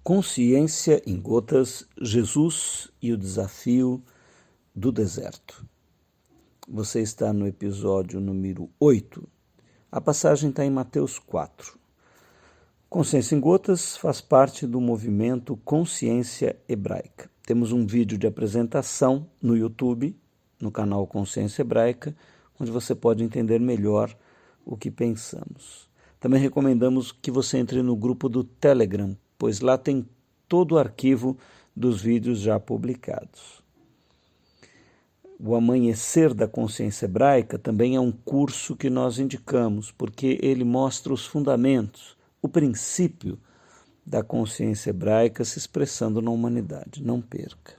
Consciência em Gotas, Jesus e o Desafio do Deserto. Você está no episódio número 8. A passagem está em Mateus 4. Consciência em Gotas faz parte do movimento Consciência Hebraica. Temos um vídeo de apresentação no YouTube, no canal Consciência Hebraica, onde você pode entender melhor o que pensamos. Também recomendamos que você entre no grupo do Telegram, pois lá tem todo o arquivo dos vídeos já publicados. O Amanhecer da Consciência Hebraica também é um curso que nós indicamos, porque ele mostra os fundamentos, o princípio da consciência hebraica se expressando na humanidade. Não perca.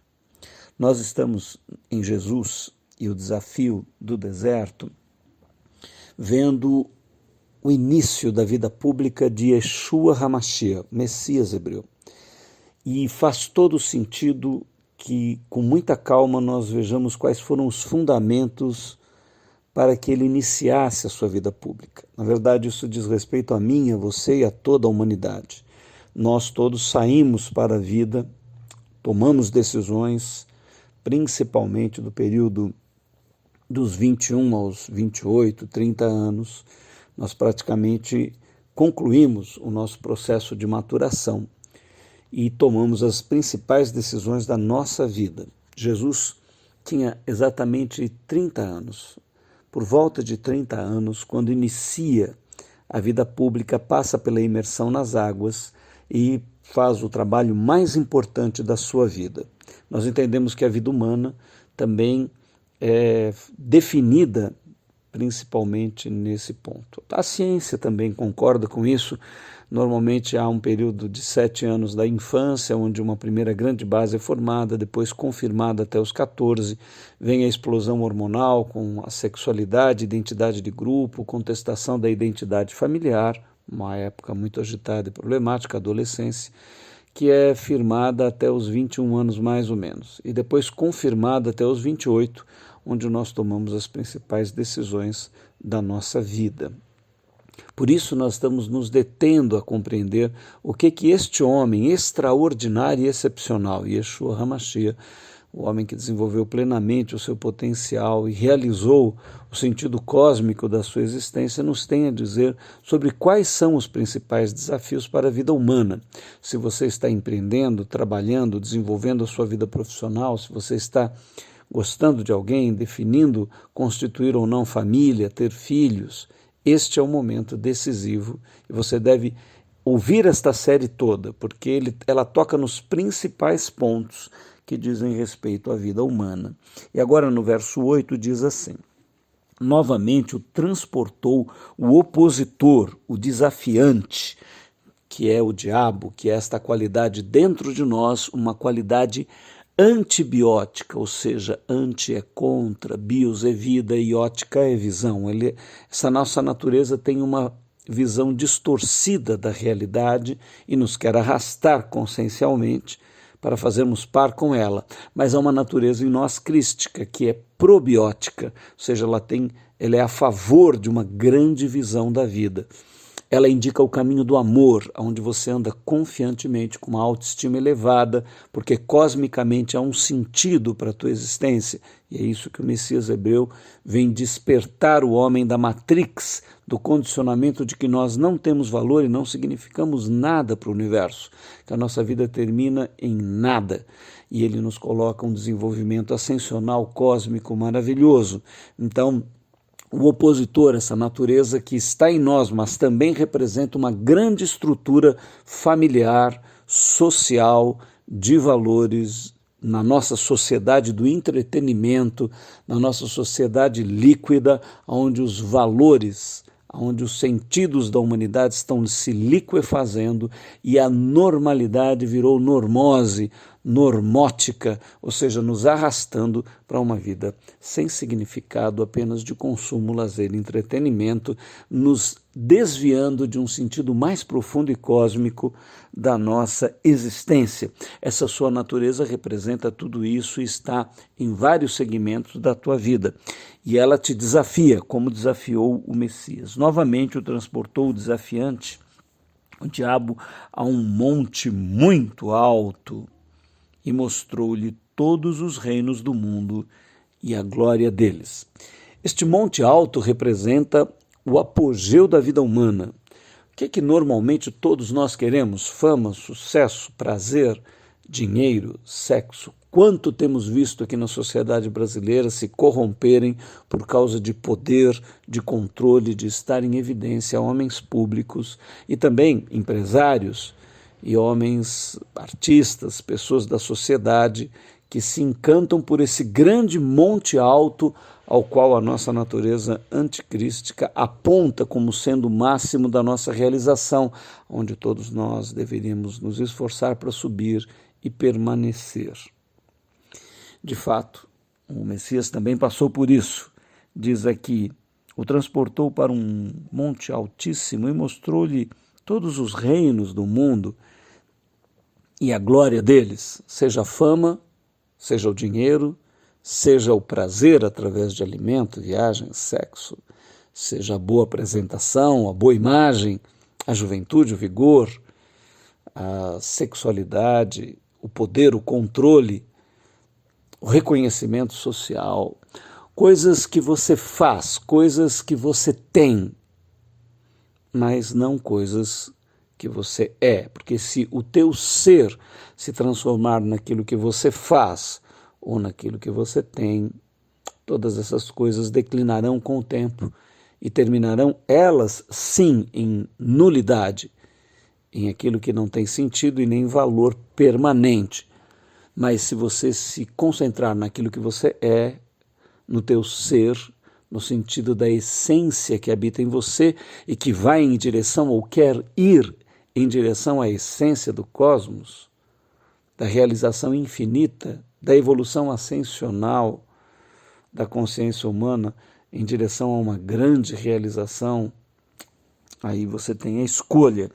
Nós estamos em Jesus e o Desafio do Deserto, vendo o início da vida pública de Yeshua HaMashiach, Messias hebreu. E faz todo sentido que, com muita calma, nós vejamos quais foram os fundamentos para que ele iniciasse a sua vida pública. Na verdade, isso diz respeito a mim, a você e a toda a humanidade. Nós todos saímos para a vida, tomamos decisões, principalmente do período dos 21 aos 28, 30 anos, nós praticamente concluímos o nosso processo de maturação e tomamos as principais decisões da nossa vida. Jesus tinha exatamente 30 anos. Por volta de 30 anos, quando inicia a vida pública, passa pela imersão nas águas e faz o trabalho mais importante da sua vida. Nós entendemos que a vida humana também é definida principalmente nesse ponto. A ciência também concorda com isso. Normalmente há um período de 7 anos da infância, onde uma primeira grande base é formada, depois confirmada até os 14, vem a explosão hormonal com a sexualidade, identidade de grupo, contestação da identidade familiar, uma época muito agitada e problemática, a adolescência, que é firmada até os 21 anos mais ou menos, e depois confirmada até os 28, onde nós tomamos as principais decisões da nossa vida. Por isso nós estamos nos detendo a compreender o que este homem extraordinário e excepcional, Yeshua HaMashiach, o homem que desenvolveu plenamente o seu potencial e realizou o sentido cósmico da sua existência, nos tem a dizer sobre quais são os principais desafios para a vida humana. Se você está empreendendo, trabalhando, desenvolvendo a sua vida profissional, se você está gostando de alguém, definindo constituir ou não família, ter filhos, este é o momento decisivo e você deve ouvir esta série toda, porque ela toca nos principais pontos que dizem respeito à vida humana. E agora no verso 8 diz assim: novamente o transportou o opositor, o desafiante, que é o diabo, que é esta qualidade dentro de nós, uma qualidade antibiótica, ou seja, anti é contra, bios é vida e ótica é visão. Essa nossa natureza tem uma visão distorcida da realidade e nos quer arrastar consciencialmente para fazermos par com ela. Mas há uma natureza em nós crística, que é probiótica, ou seja, ela é a favor de uma grande visão da vida. Ela indica o caminho do amor, onde você anda confiantemente, com uma autoestima elevada, porque cosmicamente há um sentido para a tua existência. E é isso que o Messias hebreu vem despertar o homem da matrix, do condicionamento de que nós não temos valor e não significamos nada para o universo, que a nossa vida termina em nada. E ele nos coloca um desenvolvimento ascensional cósmico maravilhoso. Então, o opositor, essa natureza que está em nós, mas também representa uma grande estrutura familiar, social, de valores, na nossa sociedade do entretenimento, na nossa sociedade líquida, onde os valores, onde os sentidos da humanidade estão se liquefazendo e a normalidade virou normose, normótica, ou seja, nos arrastando para uma vida sem significado, apenas de consumo, lazer e entretenimento, nos desviando de um sentido mais profundo e cósmico da nossa existência. Essa sua natureza representa tudo isso e está em vários segmentos da tua vida. E ela te desafia, como desafiou o Messias. Novamente o transportou o desafiante o diabo a um monte muito alto e mostrou-lhe todos os reinos do mundo e a glória deles. Este monte alto representa o apogeu da vida humana. O que é que normalmente todos nós queremos? Fama, sucesso, prazer, dinheiro, sexo. Quanto temos visto aqui na sociedade brasileira se corromperem por causa de poder, de controle, de estar em evidência homens públicos e também empresários e homens artistas, pessoas da sociedade que se encantam por esse grande monte alto ao qual a nossa natureza anticrística aponta como sendo o máximo da nossa realização, onde todos nós deveríamos nos esforçar para subir e permanecer. De fato, o Messias também passou por isso. Diz aqui, o transportou para um monte altíssimo e mostrou-lhe todos os reinos do mundo e a glória deles, seja a fama, seja o dinheiro, seja o prazer através de alimento, viagem, sexo, seja a boa apresentação, a boa imagem, a juventude, o vigor, a sexualidade, o poder, o controle, o reconhecimento social, coisas que você faz, coisas que você tem, mas não coisas que você é, porque se o teu ser se transformar naquilo que você faz ou naquilo que você tem, todas essas coisas declinarão com o tempo e terminarão elas sim em nulidade, em aquilo que não tem sentido e nem valor permanente. Mas se você se concentrar naquilo que você é, no teu ser, no sentido da essência que habita em você e que vai em direção ou quer ir em direção à essência do cosmos, da realização infinita, da evolução ascensional da consciência humana em direção a uma grande realização, aí você tem a escolha.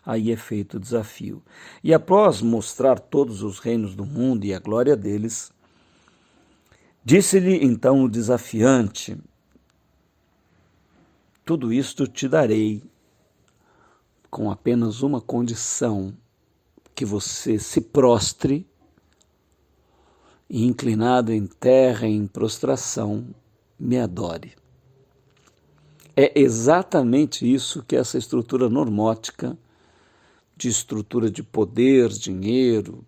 Aí é feito o desafio. E após mostrar todos os reinos do mundo e a glória deles, disse-lhe então o desafiante, tudo isto te darei, com apenas uma condição, que você se prostre e inclinado em terra, em prostração, me adore. É exatamente isso que essa estrutura normótica de estrutura de poder, dinheiro,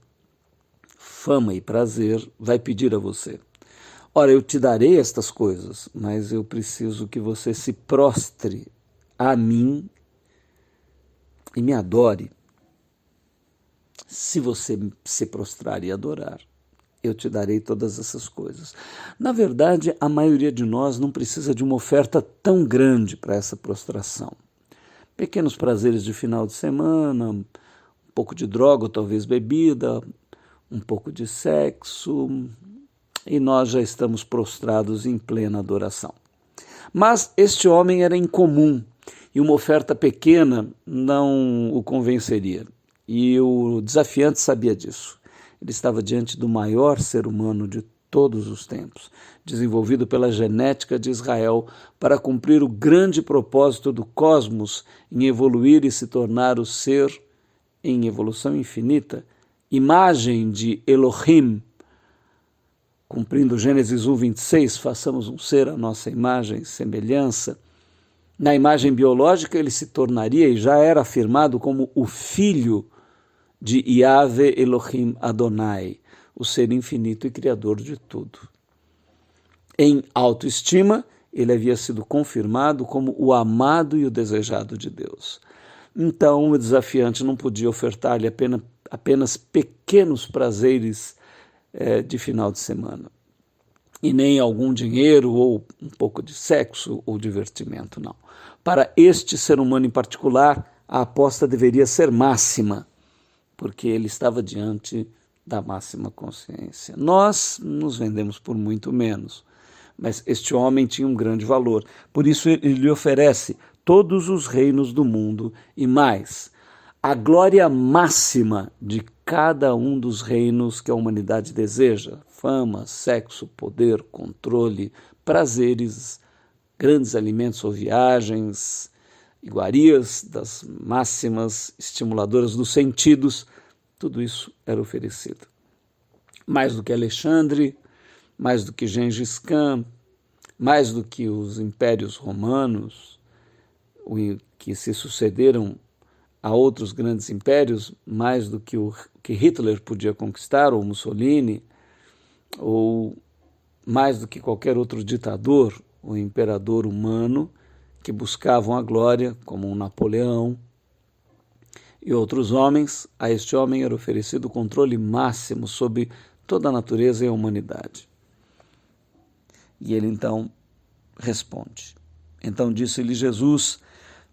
fama e prazer, vai pedir a você. Ora, eu te darei estas coisas, mas eu preciso que você se prostre a mim e me adore. Se você se prostrar e adorar, eu te darei todas essas coisas. Na verdade, a maioria de nós não precisa de uma oferta tão grande para essa prostração. Pequenos prazeres de final de semana, um pouco de droga ou talvez bebida, um pouco de sexo, e nós já estamos prostrados em plena adoração. Mas este homem era incomum e uma oferta pequena não o convenceria. E o desafiante sabia disso. Ele estava diante do maior ser humano de todos os tempos, desenvolvido pela genética de Israel para cumprir o grande propósito do cosmos em evoluir e se tornar o ser em evolução infinita, imagem de Elohim, cumprindo Gênesis 1:26, façamos um ser à nossa imagem e semelhança. Na imagem biológica ele se tornaria e já era afirmado como o filho de Yahvé Elohim Adonai, o ser infinito e criador de tudo. Em autoestima, ele havia sido confirmado como o amado e o desejado de Deus. Então, o desafiante não podia ofertar-lhe apenas pequenos prazeres de final de semana, e nem algum dinheiro ou um pouco de sexo ou divertimento, não. Para este ser humano em particular, a aposta deveria ser máxima, porque ele estava diante da máxima consciência. Nós nos vendemos por muito menos, mas este homem tinha um grande valor. Por isso ele lhe oferece todos os reinos do mundo e mais, a glória máxima de cada um dos reinos que a humanidade deseja: fama, sexo, poder, controle, prazeres, grandes alimentos ou viagens, iguarias, das máximas estimuladoras dos sentidos, tudo isso era oferecido. Mais do que Alexandre, mais do que Gengis Khan, mais do que os impérios romanos, que se sucederam a outros grandes impérios, mais do que o que Hitler podia conquistar, ou Mussolini, ou mais do que qualquer outro ditador ou imperador humano que buscavam a glória, como um Napoleão e outros homens, a este homem era oferecido o controle máximo sobre toda a natureza e a humanidade. E ele então responde. Então disse-lhe Jesus: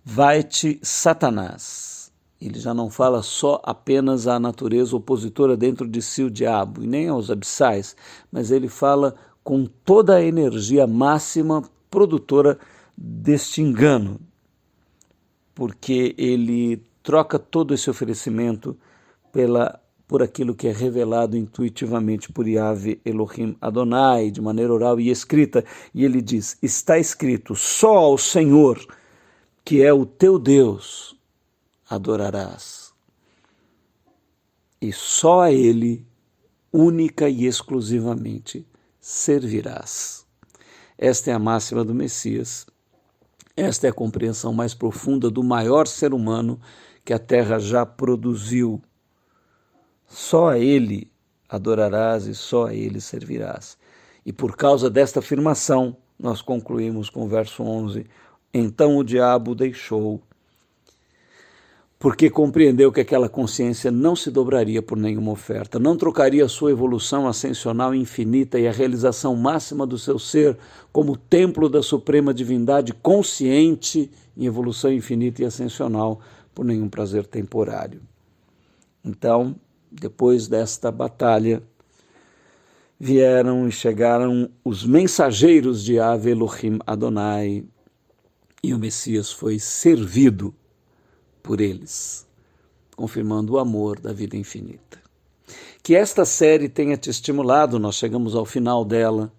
vai-te, Satanás. Ele já não fala só apenas à natureza opositora dentro de si, o diabo, e nem aos abissais, mas ele fala com toda a energia máxima produtora deste engano, porque ele troca todo esse oferecimento por aquilo que é revelado intuitivamente por Yahvé Elohim Adonai, de maneira oral e escrita. E ele diz: está escrito, só ao Senhor, que é o teu Deus, adorarás. E só a Ele, única e exclusivamente, servirás. Esta é a máxima do Messias. Esta é a compreensão mais profunda do maior ser humano que a terra já produziu. Só a Ele adorarás e só a Ele servirás. E por causa desta afirmação, nós concluímos com o verso 11, então o diabo o deixou, porque compreendeu que aquela consciência não se dobraria por nenhuma oferta, não trocaria a sua evolução ascensional infinita e a realização máxima do seu ser como templo da suprema divindade consciente em evolução infinita e ascensional por nenhum prazer temporário. Então, depois desta batalha, vieram e chegaram os mensageiros de Yahvé Elohim Adonai, e o Messias foi servido por eles, confirmando o amor da vida infinita. Que esta série tenha te estimulado, nós chegamos ao final dela,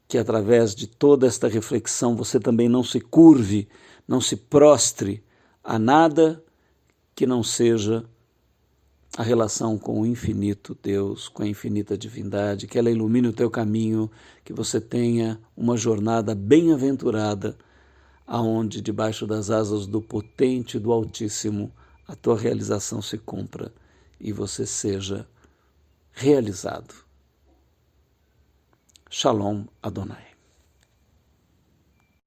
que através de toda esta reflexão você também não se curve, não se prostre a nada que não seja a relação com o infinito Deus, com a infinita divindade, que ela ilumine o teu caminho, que você tenha uma jornada bem-aventurada, aonde debaixo das asas do potente e do Altíssimo a tua realização se cumpra e você seja realizado. Shalom Adonai.